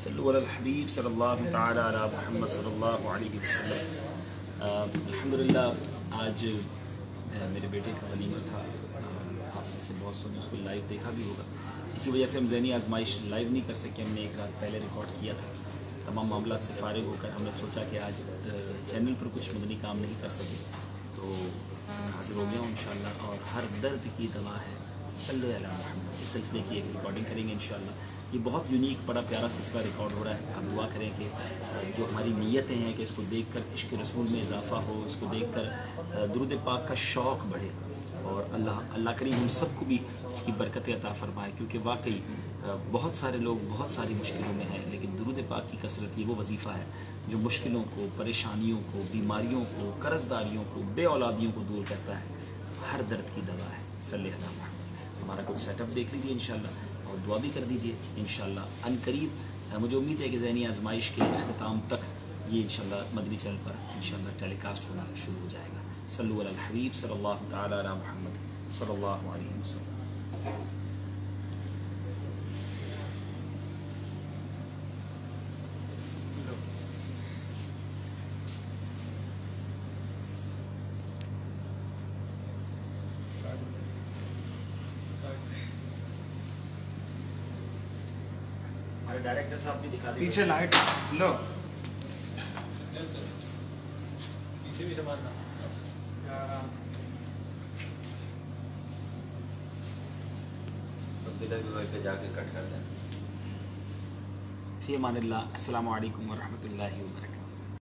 सल्लु अलल हबीब सल्लल्लाहु तआला अला मुहम्मद सल्लल्लाहु अलैहि वसल्लम। अल्हम्दुलिल्लाह आज मेरे बेटे का वलीमा था। आप में से बहुत से उसको लाइव देखा भी होगा। इसी वजह से हम ज़हनी आजमाइश लाइव नहीं कर सके। हमने एक रात पहले रिकॉर्ड किया था। तमाम मामला से फारिग होकर हमने सोचा कि आज चैनल पर कुछ मदनी काम नहीं कर सके, तो हाजिर हो गया हूँ इंशाअल्लाह। और हर दर्द की दवा है सल्लल्लाहु अलैहि वसल्लम, इस सिलसिले की एक रिकॉर्डिंग करेंगे इंशाअल्लाह। ये बहुत यूनिक बड़ा प्यारा सिलसिला रिकॉर्ड हो रहा है। आप दुआ करें कि जो हमारी नीयतें हैं कि इसको देखकर इश्क रसूल में इजाफा हो, इसको देखकर दुरूद पाक का शौक़ बढ़े, और अल्लाह करीम हम सबको भी इसकी बरकत अता फरमाए। क्योंकि वाकई बहुत सारे लोग बहुत सारी मुश्किलों में हैं, लेकिन दुरूद पाक की कसरत ये वो वजीफ़ा है जो मुश्किलों को, परेशानियों को, बीमारियों को, कर्जदारियों को, बे औलादियों को दूर करता है। हर दर्द की दवा है सल्लल्लाहु अलैहि वसल्लम। हमारा कुछ सेटअप देख लीजिए इंशाअल्लाह, और दुआ भी कर दीजिए इंशाअल्लाह। अनकरीब मुझे उम्मीद है कि ज़हनी आजमाइश के अख्ताम तक ये इंशाअल्लाह मदनी चैनल पर इंशाअल्लाह टेलीकास्ट होना शुरू हो जाएगा। सल्लु अलल हबीब सल्लल्लाहु तआला अला मुहम्मद सल्लल्लाहु अलैहि वसल्लम। हमारे डायरेक्टर साहब भी दिखा दीजिए। पीछे लाइट लो, चल पीछे भी संभालना। पे जाके कट कर दें। फी अमानिल्लाह। अस्सलामु अलैकुम व रहमतुल्लाहि व बरकातहू।